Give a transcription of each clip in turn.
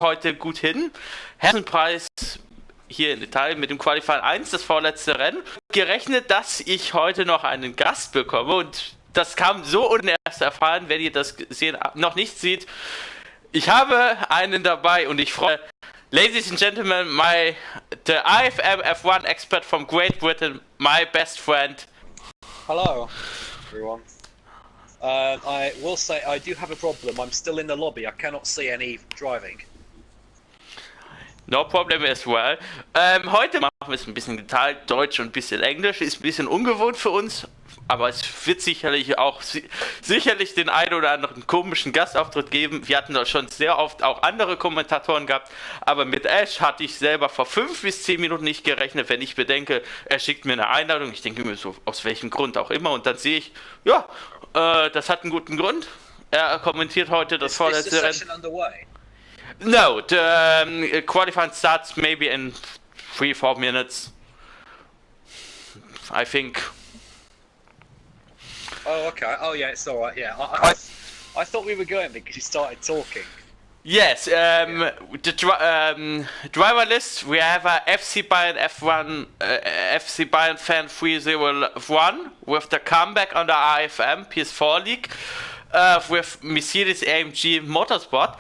heute gut hin. Herrenpreis hier in Italien mit dem Qualifying 1, das vorletzte Rennen. Gerechnet, dass ich heute noch einen Gast bekomme und das kam so unerst erfahren, wenn ihr das noch nicht seht. Ich habe einen dabei und ich freue mich. Ladies and gentlemen, the IFM F1 expert from Great Britain, my best friend. Hello, everyone. I will say I do have a problem. I'm still in the lobby. I cannot see any driving. No problem as well. Heute machen wir es ein bisschen geteilt, Deutsch und ein bisschen Englisch. Ist ein bisschen ungewohnt für uns, aber es wird sicherlich den einen oder anderen komischen Gastauftritt geben. Wir hatten da schon sehr oft auch andere Kommentatoren gehabt, aber mit Ash hatte ich selber vor 5 bis 10 Minuten nicht gerechnet, wenn ich bedenke, er schickt mir eine Einladung. Ich denke mir so, aus welchem Grund auch immer, und dann sehe ich, ja, das hat einen guten Grund. Er kommentiert heute das vorletzte Rennen. No, the qualifying starts maybe in 3-4 minutes. I think. Oh, okay. Oh, yeah, it's alright, yeah. I thought we were going because you started talking. Yes, the driver list, we have a FC Bayern F1, FC Bayern fan 301 with the comeback on the IFM PS4 League. With Mercedes AMG Motorsport,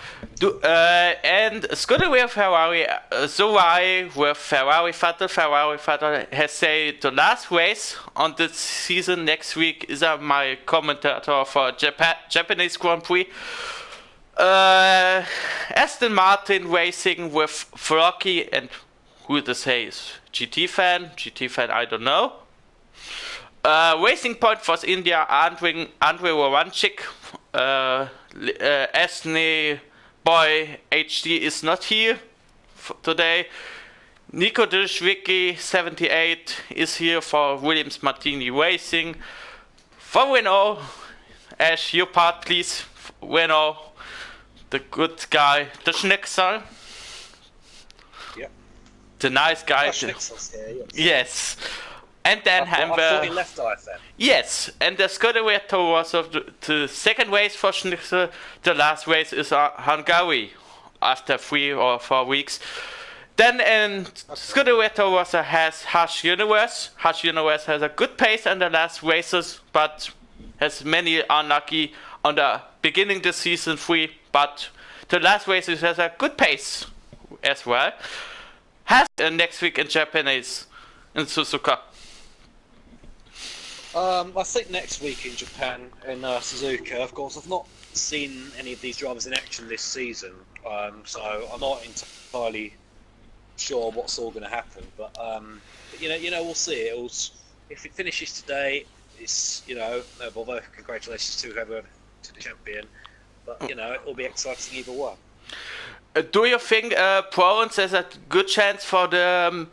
and Scudder with Ferrari, Zoe with Ferrari Vettel. Ferrari Vettel has said the last race on this season next week is my commentator for Japanese Grand Prix. Aston Martin Racing with Flocky, and who to say is GT fan, I don't know. Racing Point for India, Andrei Waranchik, Esne Boy HD is not here today. Nico Dishwicki 78 is here for Williams Martini Racing. For Renault, Ash, your part please. Renault, the good guy, the Schnicksel. Yep. The nice guy. Schnickel's here, yes. And then I thought he left IFM. Yes, and the Scuderia was of the second race for Schnitzel. The last race is Hungary after 3 or 4 weeks. Then in Scuderia has Hush Universe. Hush Universe has a good pace in the last races, but has many unlucky on the beginning the season 3. But the last races has a good pace as well. Has next week in Japanese in Suzuka. I think next week in Japan, in Suzuka. Of course, I've not seen any of these drivers in action this season, so I'm not entirely sure what's all going to happen. But you know, we'll see. If it finishes today, it's although congratulations to whoever to the champion, but it will be exciting either way. Do you think Proens has a good chance for the?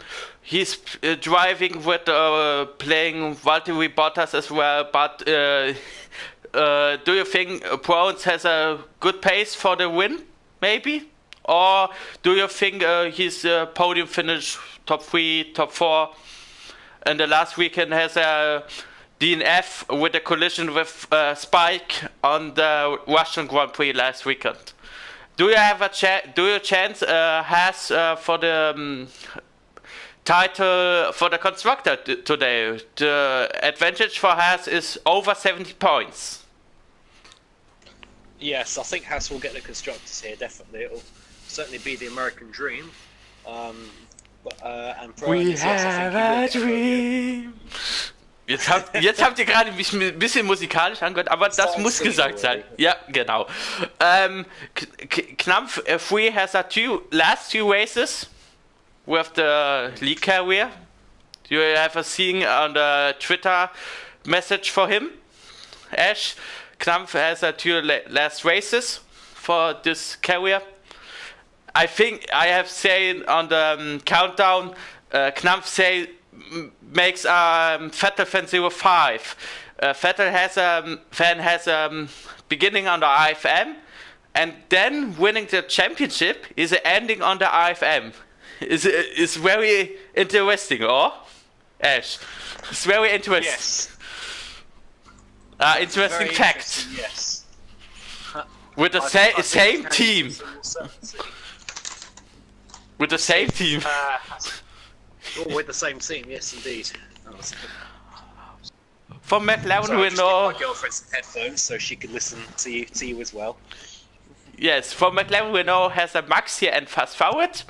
He's driving with playing Valtteri Bottas as well, but do you think Proens has a good pace for the win, maybe? Or do you think his podium finish top 3, top 4, and the last weekend has a DNF with a collision with Spike on the Russian Grand Prix last weekend? Do you have a chance Haas for the title for the constructor today? The advantage for Haas is over 70 points. Yes, I think Haas will get the constructors here. Definitely, it'll certainly be the American dream. And we have a dream. Jetzt habt ihr gerade mich ein bisschen musikalisch angehört, aber das muss gesagt sein. Ja, genau. Knampf Free has a last two races with the league career. Do you ever seen on the Twitter message for him? Ash, Knampf has a 2 last races for this career. I think I have said on the countdown, Knampf makes Vettel fan 05. Vettel has beginning on the IFM and then winning the championship is ending on the IFM. Is very interesting, or Ash? It's very interesting. Yes. Interesting fact. Yes. With the same team. with the same team. With the same team, yes, indeed. For McLaren, Sorry, we I just know. get my girlfriend some headphones so she could listen to you as well. Yes, for McLaren, we know has a Max here and fast forward.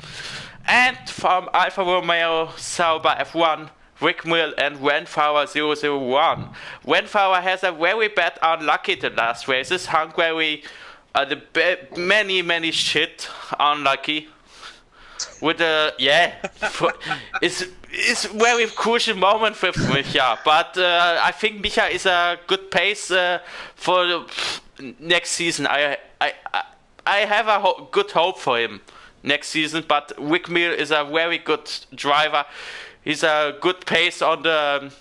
And from Alfa Romeo Sauber F1, Rick Mill and Renfauer 001. Renfauer has a very bad unlucky the last races. Hungary, many shit unlucky. With it's very crucial moment for Micha. But I think Micha is a good pace for next season. I have a good hope for him next season. But Rick Mill is a very good driver. He's a good pace on the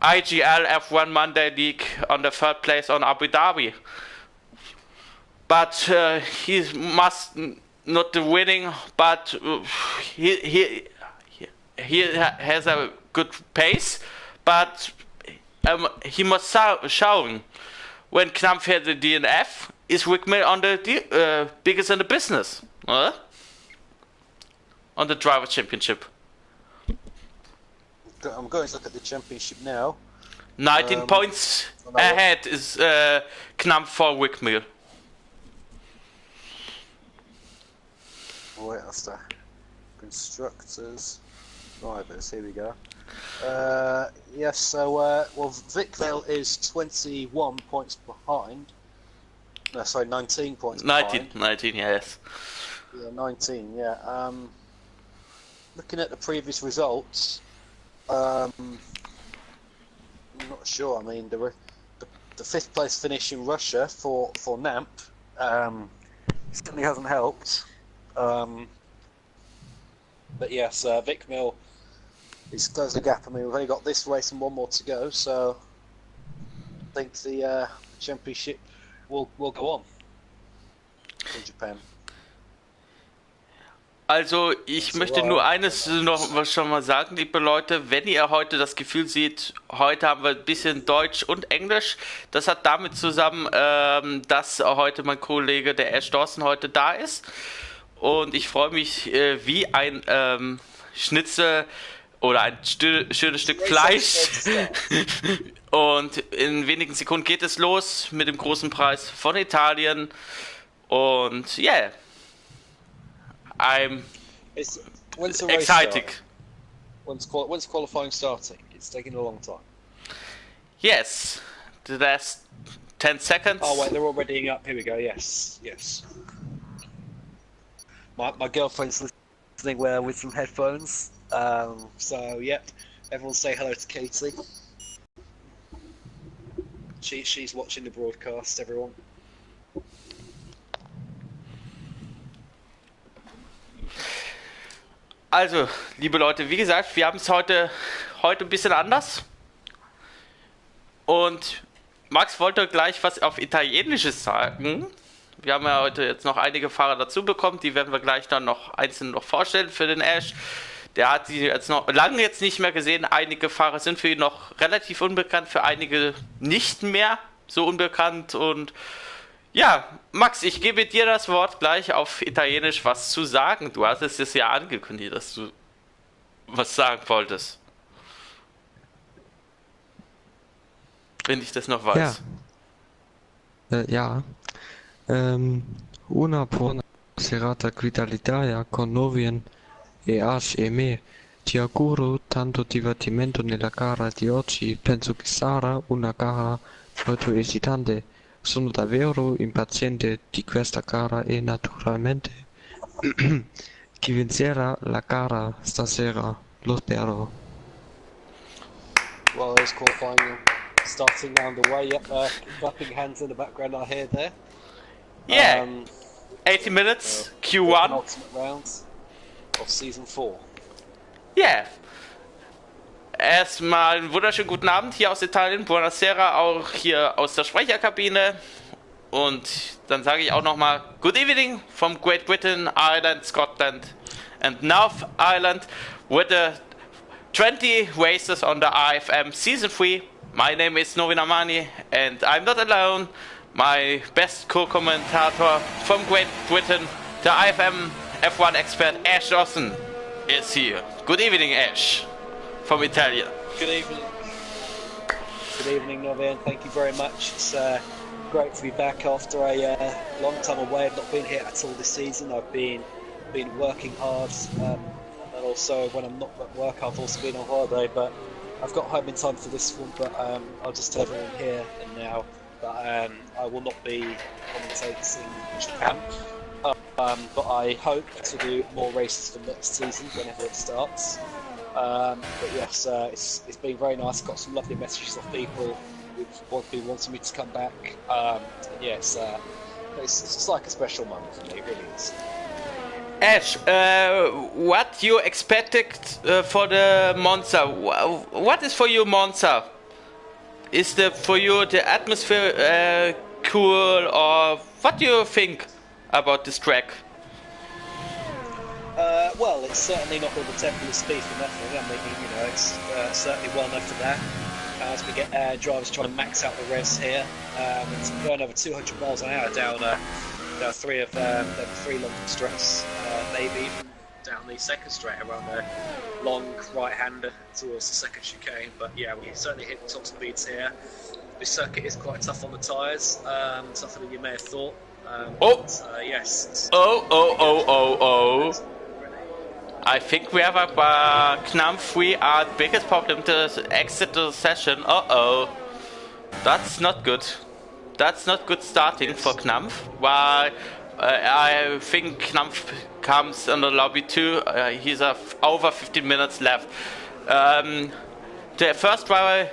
IGL F1 Montags League on the third place on Abu Dhabi. But he must not the winning, but he has a good pace. But he must showing when Knam fährt the DNF is Rick Mill on the biggest in the business, on the driver championship. I'm going to look at the championship now. 19 points ahead is Knam for Rick Mill. Wait, that's the constructors, drivers. Here we go. Yes, so well, Vickville is 21 points behind. No, sorry, 19 points behind. 19, yes. Yeah, 19. Yeah. Looking at the previous results, I'm not sure. I mean, the fifth place finish in Russia for Namp certainly hasn't helped. But yes, Vic Mill is closing the gap. I mean, we've only got this race and one more to go, so I think the championship will go on in Japan. Also, ich möchte nur eines noch schon mal sagen, liebe Leute, wenn ihr heute das Gefühl seht, heute haben wir ein bisschen Deutsch und Englisch, das hat damit zusammen, dass heute mein Kollege, der Ash Dawson, heute da ist. Und ich freue mich wie ein Schnitzel oder ein schönes Stück Fleisch. Und in wenigen Sekunden geht es los mit dem großen Preis von Italien. Und yeah, I'm excited. When's qualifying starting? It's taking a long time. Yes, the last 10 seconds. Oh wait, they're all readying up. Here we go. Yes. My girlfriend's listening with some headphones. So yeah, everyone say hello to Katie. She's watching the broadcast. Everyone. Also, liebe Leute, wie gesagt, wir haben es heute ein bisschen anders. Und Max wollte gleich was auf Italienisches sagen. Wir haben ja heute jetzt noch einige Fahrer dazu bekommen, die werden wir gleich dann noch einzeln noch vorstellen für den Ash. Der hat sie jetzt noch lange jetzt nicht mehr gesehen. Einige Fahrer sind für ihn noch relativ unbekannt, für einige nicht mehr so unbekannt. Und ja, Max, ich gebe dir das Wort gleich auf Italienisch was zu sagen. Du hast es ja angekündigt, dass du was sagen wolltest. Wenn ich das noch weiß. Ja. Una buona serata qui dall'Italia con Novien e Ash e me. Ti auguro tanto divertimento nella gara di oggi. Penso che sarà una gara molto eccitante. Sono davvero impaziente di questa gara e naturalmente chi vincerà la gara stasera. Lo spero. Well, there's qualifying starting round away. Yep, clapping hands in the background I hear there. Yeah, 80 minutes, Q1. Ultimate rounds of Season 4. Yeah. Erstmal einen wunderschönen guten Abend hier aus Italien. Buonasera auch hier aus der Sprecherkabine. Und dann sage ich auch nochmal Good evening from Great Britain, Ireland, Scotland and North Ireland with the 20 races on the IFM Season 3. My name is Novin Amani and I'm not alone. My best co-commentator from Great Britain, the IFM F1 expert Ash Dawson is here. Good evening, Ash, from Italia. Good evening. Good evening, Novian. Thank you very much. It's great to be back after a long time away. I've not been here at all this season. I've been working hard, and also when I'm not at work, I've also been on holiday. But I've got home in time for this one. But I'll just tell everyone here and now that I will not be commentating in Japan. But I hope to do more races for next season whenever it starts. But yes, it's been very nice. Got some lovely messages of people who wanted me to come back. Yes, it's like a special moment for me. It really is. Ash, what you expected for the Monza? What is for you Monza? Is for you the atmosphere cool, or what do you think about this track? Well, it's certainly not all the temple of speed for nothing. I mean, you know, it's certainly well enough for that. As we get drivers trying to max out the revs here, it's going over 200 miles an hour down three long straights, maybe even down the second straight around the long right-hander towards the second chicane. But yeah, we certainly hit the top speeds here. This circuit is quite tougher on the tyres, tougher than you may have thought. Yes. Oh. I think we have a Knampf. We are the biggest problem to exit the session. That's not good. That's not good starting for Knampf. Why? I think Knampf comes in the lobby too. He's over 15 minutes left. The first driver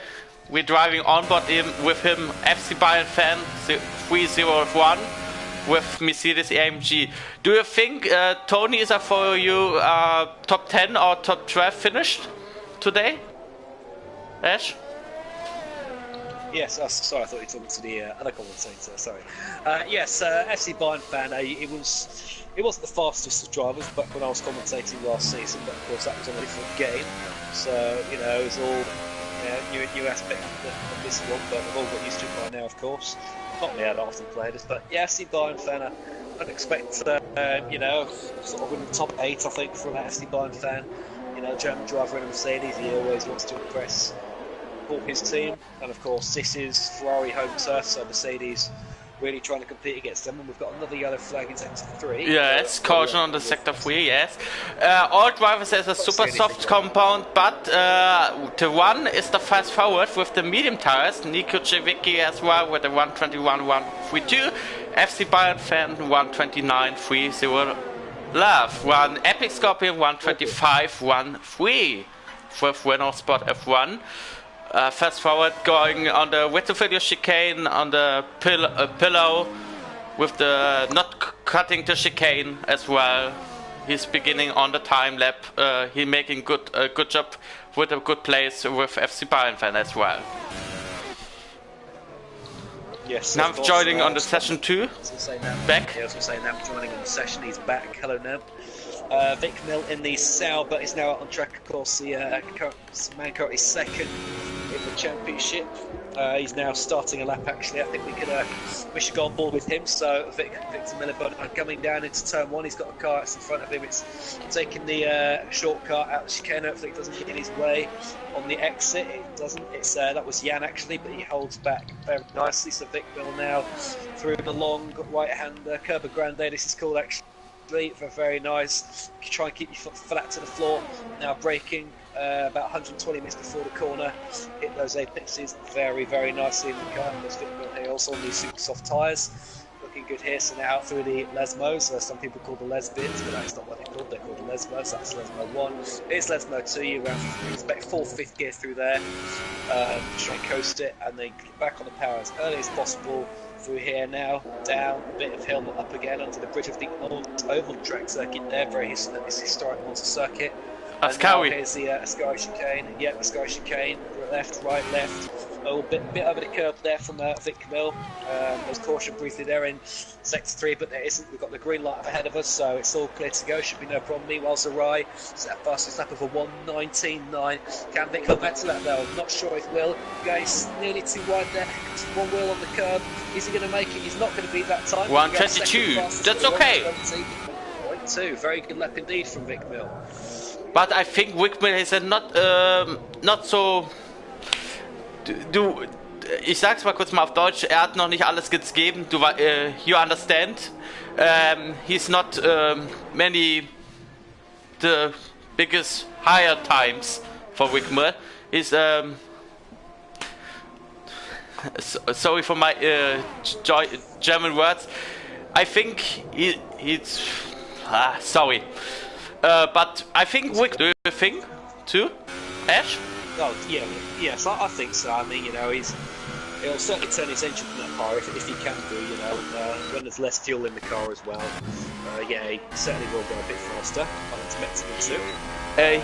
we're driving on board with him, FC Bayern fan 301. With Mercedes AMG. Do you think Tony is for you top 10 or top 12 finished today? Ash? Yes, sorry, I thought you were talking to the other commentator, sorry. Yes, FC Bayern fan, it wasn't the fastest of drivers back when I was commentating last season, but of course that was on a different game. So, you know, it was all new aspect of this one, but we've all got used to it by now, of course. Not me, I don't often play this, but yeah, FC Bayern fan, I'd expect, you know, sort of in the top 8, I think, from an FC Bayern fan. You know, German driver in a Mercedes, he always wants to impress his team, and of course, this is Ferrari home turf, so Mercedes really trying to compete against them, and we've got another yellow flag in sector 3. Yes, caution on the sector 3, yes. All drivers has a super soft compound, but the one is the fast forward with the medium tires. Nico Cevicki as well with the 121.132. FC Bayern fan 129.30. Love, one Epic Scorpion 125.13 with Renault Sport F1. Fast forward going on the Wetterfield chicane on the pillow with the not cutting the chicane as well. He's beginning on the time lap. He making good job with a good place with FC Bayern fan as well. Yes. Namp joining on the session 2. Back. Yeah, I was going to say Namp joining on the session. He's back. Hello, Namp. Vic Mill in the Sauber is now out on track. Of course, the man currently second in the championship. He's now starting a lap. Actually, I think we should go on board with him. So Victor Miller coming down into turn 1. He's got a car that's in front of him. It's taking the shortcut out the chicane. Hopefully, it doesn't get in his way on the exit. It doesn't. It's that was Jan actually, but he holds back very nicely. So Vic Mill now through the long right-hand curb grande. This is called actually. Very nice. Try and keep your foot flat to the floor. Now braking about 120 minutes before the corner. Hit those apexes very, very nicely in the car. Those here also on these super soft tyres. Looking good here. So now out through the Lesmos. Some people call the Lesbians, but that's not what they're called. They're called the Lesmos. That's Lesmo 1. It's Lesmo 2. You expect 4th, 5th gear through there. Try and coast it and then get back on the power as early as possible. Through here now, down, a bit of hill up again onto the bridge of the old oval track circuit there, very historic Monza circuit. Ascari. Here's the Ascari chicane. Yeah, Ascari chicane. Left, right, left. A bit over the curb there from Vic Mill. There's caution briefly there in sector 3, but there isn't. We've got the green light up ahead of us, so it's all clear to go. Should be no problem. Meanwhile, Zarai is that fastest lap of a 1:19.9. Can Vic come back to that though? Not sure if will. Guys, nearly too wide there. One wheel on the curb. Is he going to make it? He's not going to beat that time. 1:22. That's okay. 2. Very good lap indeed from Vic Mill. But I think Wickman is not so. Ich sag's mal kurz mal auf Deutsch. Er hat noch nicht alles gegeben. You understand? He's not many the biggest higher times for Wickman. He's sorry for my German words. I think he's sorry. But I think Wick. Do you think too, Ash? Oh yeah, yes, I think so. I mean, you know, he'll certainly turn his engine from that car if he can do. You know, when there's less fuel in the car as well. Yeah, he certainly will go a bit faster. I'm expecting him to.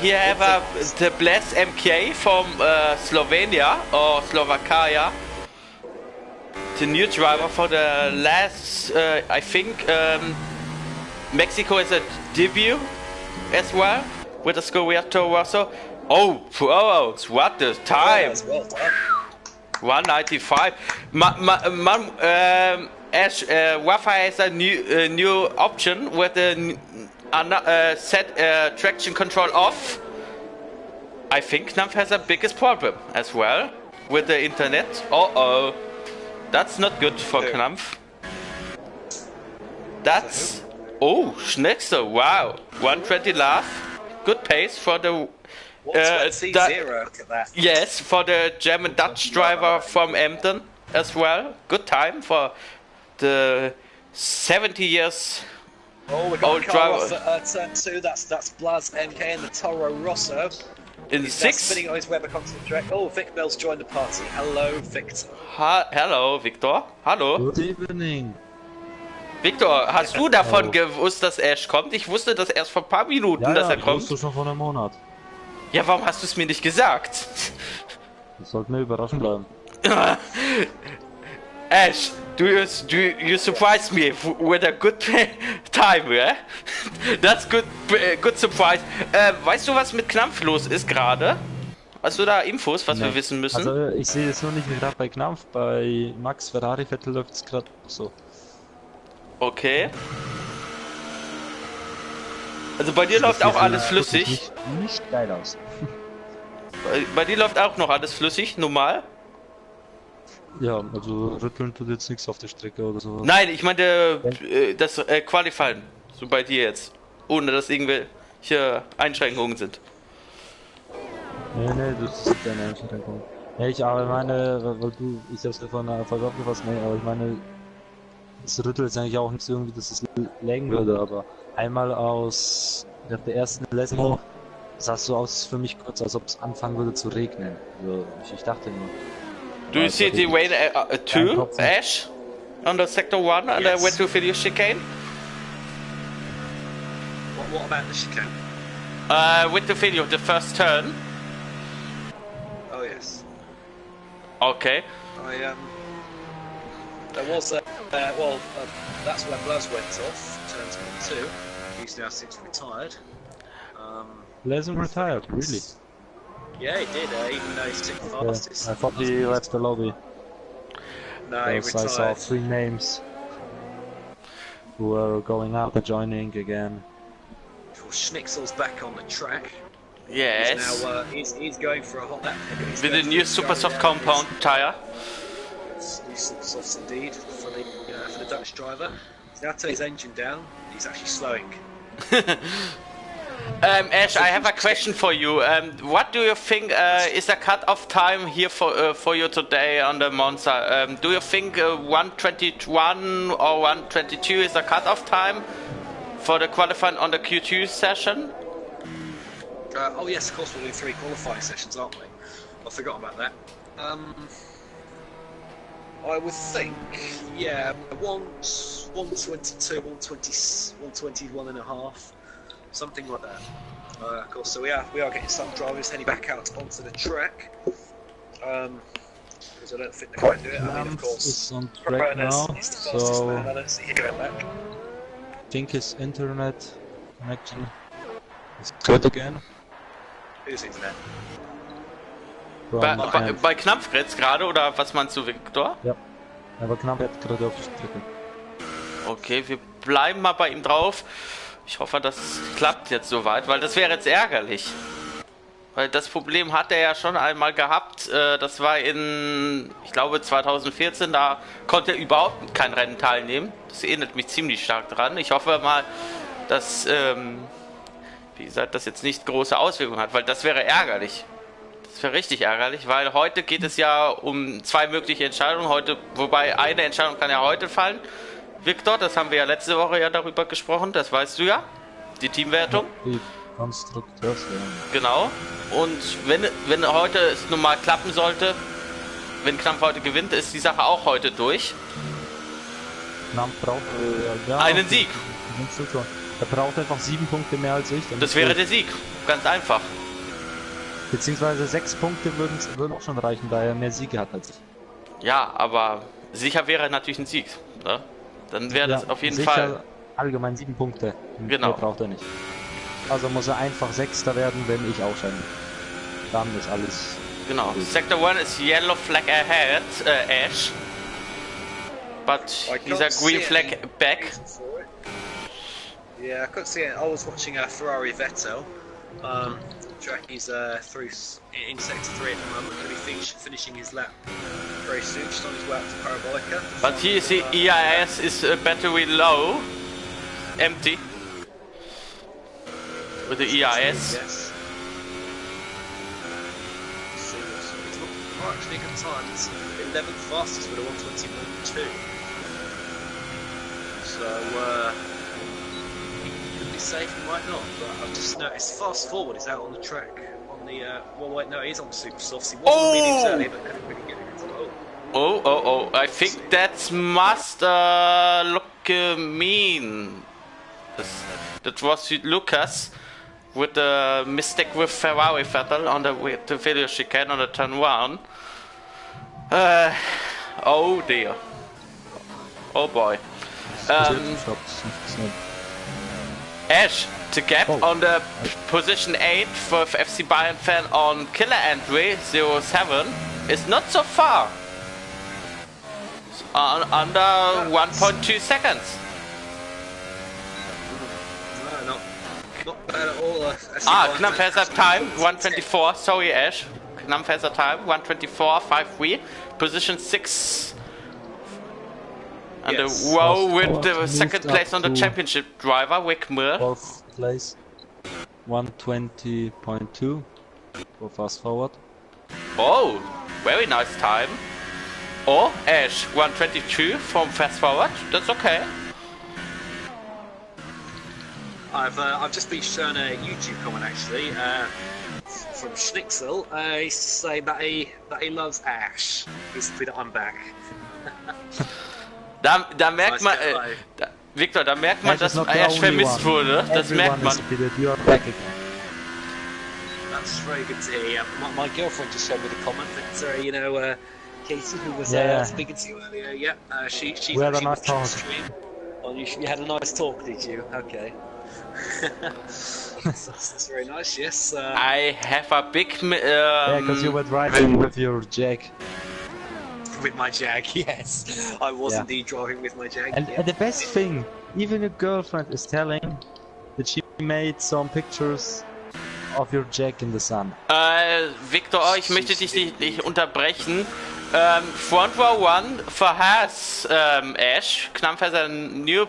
Here have the Bless MK from Slovenia or Slovakia. The new driver for the last, I think, Mexico is a debut as well with the Scoviato Rosso. Oh, pros, what the time! Well done. 195. Ash, Wi-Fi has a new option with the set traction control off. I think Knopf has a biggest problem as well with the internet. Oh, that's not good for Knopf. That's Schneckster. Wow, 120 laugh. Good pace for the. Zero, look at that. Yes, for the German-Dutch driver from Emden as well. Good time for the 70 years we got old a car driver. off at turn 2. That's Blas MK and the Toro Rosso. In He's 6. spinning on his Weber constant track. Oh, Vic Mill's joined the party. Hello, Victor. Hello, Victor. Hallo. Good evening. Victor, hast du davon gewusst, dass Ash kommt? Ich wusste das erst vor ein paar Minuten, dass er kommt. Das wusste schon vor einem Monat. Ja, warum hast du es mir nicht gesagt? Das sollte mir überraschend bleiben. Ash, you surprised me with a good time, yeah? That's good surprise. Weißt du, was mit Knampf los ist gerade? Hast du da Infos, was wir wissen müssen? Also ich sehe es nur nicht gerade bei Knampf, bei Max Ferrari Vettel läuft es gerade so. Okay. Also bei dir läuft auch alles flüssig. Nicht geil aus. Bei dir läuft auch noch alles flüssig, normal? Ja, also rütteln tut jetzt nichts auf der Strecke oder so. Nein, ich meine das Qualifying, so bei dir jetzt. Ohne dass irgendwelche Einschränkungen sind. Nee, das ist keine Einschränkung. Nee, ich aber meine, weil ich hab's ja von einer Folge aufgefasst, nee, aber ich meine, das Rüttel ist eigentlich auch nicht so irgendwie, dass es laggen würde, aber einmal nach der ersten Lesson sah es so aus für mich kurz, als ob es anfangen würde zu regnen. Also, ich dachte nur. Do you see the rain too, Ash? On the sector 1 and the way to video chicane? What about the chicane? With the video, the first turn. Oh yes. Okay. There was that's when Blas went off, turns 2. He's now since retired. Lesson retired, really? Yeah, he did, even though he's took fastest. I thought he left the lobby. No, he retired. I saw 3 names who are going out and joining again. Well, Schnitzel's back on the track. Yes. He's now he's going for a hot lap. With the new super soft compound tire. New super softs indeed for the Dutch driver. He's now turned his engine down. He's actually slowing. Ash, I have a question for you. What do you think is the cut-off time here for you today on the Monza? Do you think 1:21 or 1:22 is the cut-off time for the qualifying on the Q2 session? Oh yes, of course we'll do 3 qualifying sessions, aren't we? I forgot about that. I would think, yeah, 1:22, 1:21 and a half. Something like that. Of course, so we are getting some drivers heading back out onto the track. Because I don't think they can do it. I mean, of course, is on track now, so I don't see him going back. I think his internet connection is good again. Who's internet? Bei Knapf jetzt gerade, oder was meinst du, Victor? Ja, aber Knapf hat gerade auf die Strecke. Okay, wir bleiben mal bei ihm drauf. Ich hoffe, das klappt jetzt soweit, weil das wäre jetzt ärgerlich. Weil das Problem hat er ja schon einmal gehabt. Das war in, ich glaube, 2014. Da konnte er überhaupt kein Rennen teilnehmen. Das ähnelt mich ziemlich stark dran. Ich hoffe mal, dass, wie gesagt, das jetzt nicht große Auswirkungen hat, weil das wäre ärgerlich. Das wäre richtig ärgerlich, weil heute geht es ja um 2 mögliche Entscheidungen. Heute, wobei eine Entscheidung kann ja heute fallen. Victor, das haben wir ja letzte Woche ja darüber gesprochen, das weißt du ja. Die Teamwertung. Die Konstrukteurswertung. Genau. Und wenn heute es nun mal klappen sollte, wenn Knampf heute gewinnt, ist die Sache auch heute durch. Knampf braucht einen Sieg. Er braucht einfach 7 Punkte mehr als ich. Das wäre der Sieg. Ganz einfach. Beziehungsweise 6 Punkte würden auch schon reichen, da er mehr Siege hat als ich. Ja, aber sicher wäre natürlich ein Sieg. Ne? Dann wäre das auf jeden sicher Fall. Allgemein 7 Punkte. Genau. Mehr braucht er nicht. Also muss er einfach Sechster werden, wenn ich ausscheide. Dann ist alles. Genau. Gut. Sector 1 is yellow flag ahead, Ash. But he's a green flag back. Yeah, I couldn't see it. I was watching Ferrari Vettel. He's through in sector 3 at the moment. Going to be finishing his lap very soon, just on his way up to Parabolica. But here the EIS is battery low, empty. With the EIS. Yes. It's not actually a good time. It's 11th fastest with a 1:21.2. So could be safe, might not. But I've just noticed fast forward is out on the track on the. Well, wait, no, he's on the super softs. He wasn't mediums early, but couldn't really get it. Oh! I think that must look mean. That was Lucas. With the mistake with Ferrari Vettel on the video chicane on the turn 1. Oh dear. Oh boy. Ash, the gap on the position 8 for FC Bayern fan on killer entry 07 is not so far. Under 1.2 seconds. Not bad at all. Knampf has a time, 124, sorry Ash. Knampf has a time, 124.53, position 6. And Yes. a row with Moved the second place on the to championship driver, Wick Mill. 12th place. 120.2 for fast forward. Oh, very nice time. Oh, Ash, 122 from fast forward, that's okay. I've just been shown a YouTube comment actually from Schnitzel. He's saying that he loves Ash. He's happy that I'm back. Da merkt man, Victor, da merkt man, dass Ash vermisst wurde. Das merkt man. That's very good to hear. My girlfriend just showed me the comment that Casey, who was speaking to you earlier, she's We had a actually nice watching the talk. stream. Oh, you had a nice talk, did you? Okay. that's very nice. Yes. I have a big. Yeah, because you were driving with your Jag. With my Jag, yes. I was indeed driving with my Jag. And the best thing, even your girlfriend is telling that she made some pictures of your Jag in the sun. Victor, ich möchte dich nicht unterbrechen. Front row 1 for Haas, Ash. Knampf has a new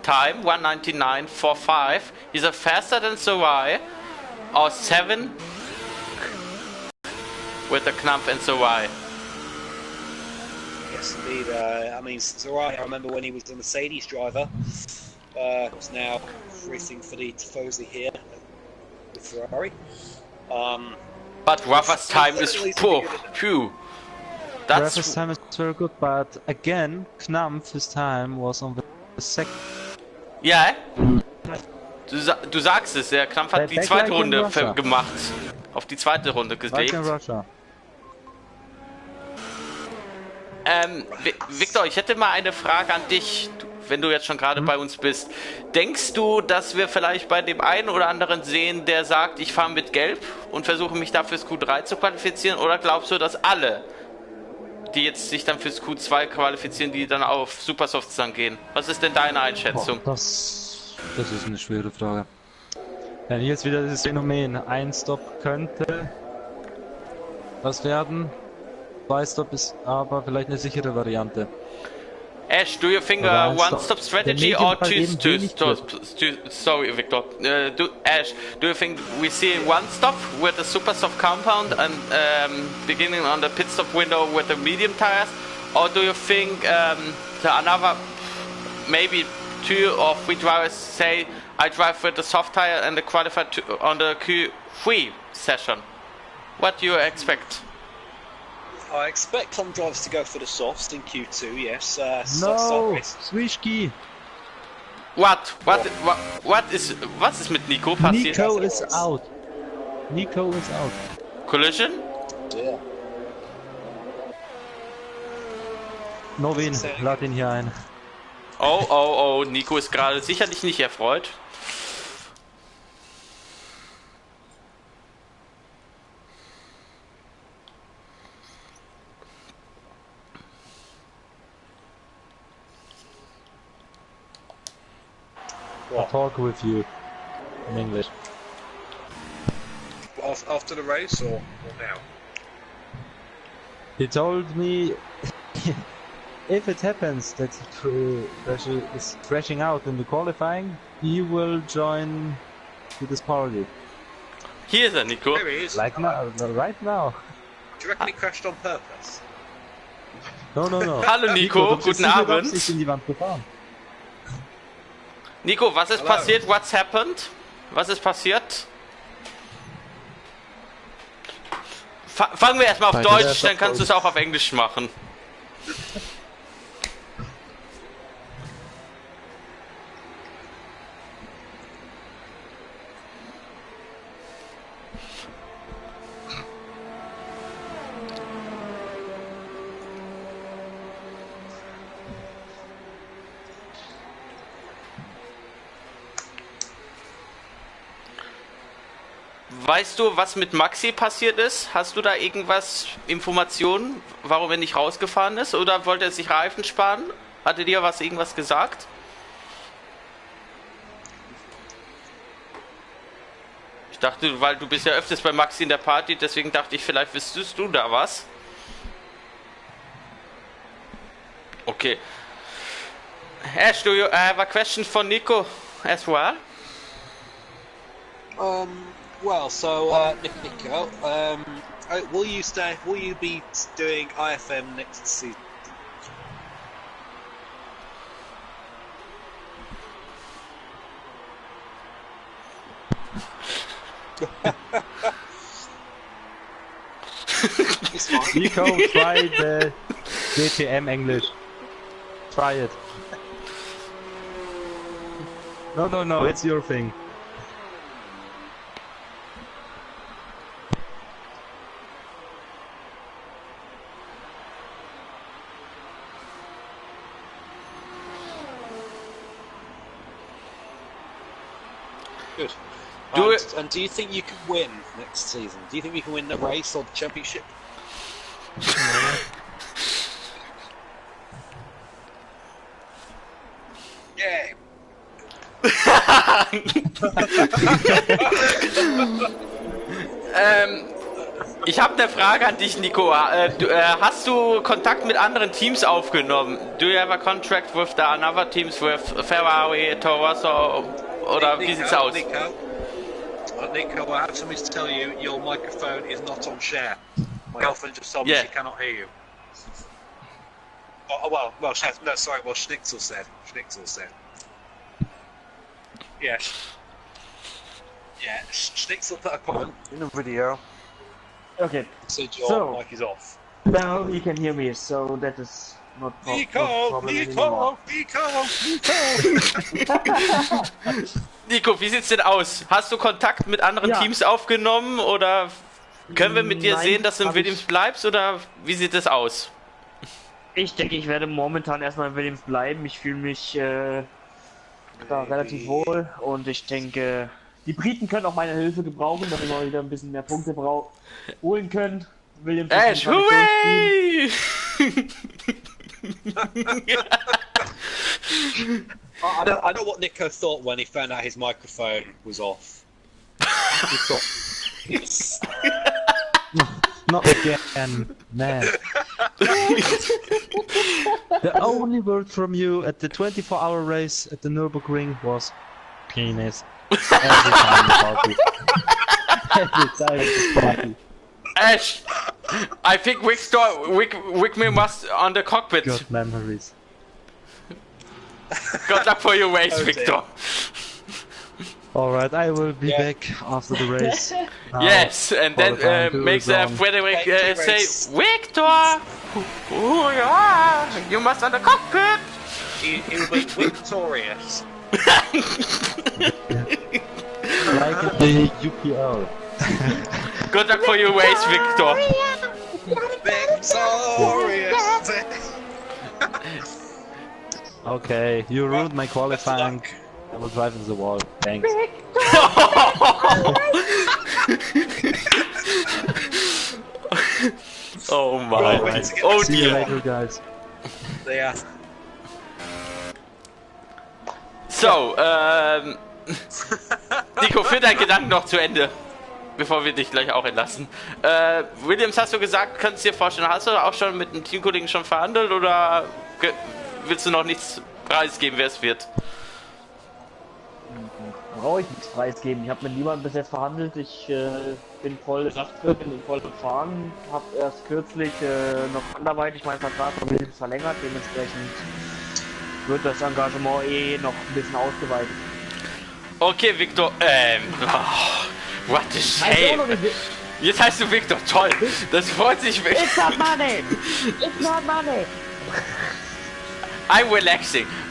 time, 1:99.45. He's a faster than Sarai, or 7 with the Knampf and Sarai. Yes, indeed. I mean, Sarai, I remember when he was the Mercedes driver. Was now racing for the Tifosi here with Ferrari. But Rafa's time is poor. Phew. Rafa's time is very good, but again, Knampf, his time was on the second. Ja, du sagst es, der Knampf hat die zweite Runde gemacht. Auf die zweite Runde gelegt. Victor, ich hätte mal eine Frage an dich, wenn du jetzt schon gerade bei uns bist. Denkst du, dass wir vielleicht bei dem einen oder anderen sehen, der sagt, ich fahre mit Gelb und versuche mich da fürs Q3 zu qualifizieren? Oder glaubst du, dass alle, die jetzt sich dann fürs Q2 qualifizieren, die dann auf Supersofts dann gehen? Was ist denn deine Einschätzung? Das Das ist eine schwere Frage. Ja, hier ist wieder dieses Phänomen. Ein Stop könnte was werden. 2 Stop ist aber vielleicht eine sichere Variante. Ash, do you think Aber a ein one-stop Stop- strategy der or Medienball two eben wenig stops? Sorry, Victor. Ash, do you think we see one stop with a super soft compound and beginning on the pit stop window with the medium tires, or do you think the another maybe 2 or 3 drivers say I drive with the soft tire and the qualifier on the Q3 session? What do you expect? I expect some drivers to go for the softs in Q2, yes. No! Swishki! Was ist mit Nico passiert? Nico is out. Nico is out. Collision? Yeah. Novin, lad ihn hier ein. Oh, Nico ist gerade sicherlich nicht erfreut. I'll talk with you in English. After the race or now? He told me if it happens that Crasher is crashing out in the qualifying, he will join to this party. Hier ist er, Nico. There he is. Like now, right now. Do you reckon he crashed on purpose? No. Hallo Nico, du bist guten nicht mit Abend. Absicht in die Wand gefahren. Nico, was ist Hello. passiert? What's happened? Was ist passiert? Fangen wir erstmal auf Bei Deutsch, der dann kannst du es auch auf Englisch machen. Weißt du, was mit Maxi passiert ist? Hast du da irgendwas, Informationen, warum er nicht rausgefahren ist? Oder wollte er sich Reifen sparen? Hatte dir irgendwas gesagt? Ich dachte, weil du bist ja öfters bei Maxi in der Party, deswegen dachte ich, vielleicht wüsstest du da was. Okay. Ash, do you have a question for Nico as well? Well, so Nico, will you be doing IFM next season? It's fine. Nico, try the DTM English. Try it. No, it's your thing. Good. And do you think you can win next season? Do you think you can win the race or the championship? Yeah. Ich habe eine Frage an dich, Nico. Hast du Kontakt mit anderen Teams aufgenommen? Do you have a contract with the another teams with Ferrari, Toro oder wie sieht's aus? Nico, I have something to tell you. Your microphone is not on share. My girlfriend just told me she cannot hear you. Well, Schnitzel said. Yes. Yeah, Schnitzel put a comment in the video. Okay, Said your So- mic is off. now he can hear me, so that is not problem anymore. Nico, wie sieht's denn aus? Hast du Kontakt mit anderen Ja. Teams aufgenommen oder können wir mit dir Nein, sehen, dass du in hab Williams ich- bleibst oder wie sieht es aus? Ich denke, ich werde momentan erstmal in Williams bleiben. Ich fühle mich da relativ wohl und ich denke, die Briten können auch meine Hilfe gebrauchen, dass wir mal wieder ein bisschen mehr Punkte holen können. Williams ist ein Ash, hooray! I know what Nico thought when he found out his microphone was off. He thought, yes. Not again, man. The only word from you at the 24-hour race at the Nürburgring was penis. Every time about it. Every time it's party. Ash, I think Wick must on the cockpit. Good memories. Good luck for your race, Oh, Victor. Alright, I will be back after the race. Yes, and for the then final makes round. Frederick Thank you, say, race. Victor, who you are? You must on the cockpit. He will be victorious. Like at the UPL. Good luck for your race, Victor. Victorious! Okay, you ruined my qualifying. I will drive into the wall. Thanks. Oh my. Right. Oh See you dear. later, guys. Yeah. So, Nico, führ deinen Gedanken noch zu Ende, bevor wir dich gleich auch entlassen. Williams, hast du gesagt, kannst du dir vorstellen, hast du auch schon mit einem Teamkollegen schon verhandelt oder willst du noch nichts preisgeben, wer es wird? Brauche ich nichts preisgeben. Ich habe mit niemandem bis jetzt verhandelt. Ich bin voll Saftführer, bin voll gefahren. Habe erst kürzlich noch anderweitig meinen Vertrag von Williams verlängert. Dementsprechend wird das Engagement noch ein bisschen ausgeweitet. Okay, Victor, what a shame. Jetzt heißt du Victor, toll. Das freut sich wirklich. It's not money! It's not money! I'm relaxing.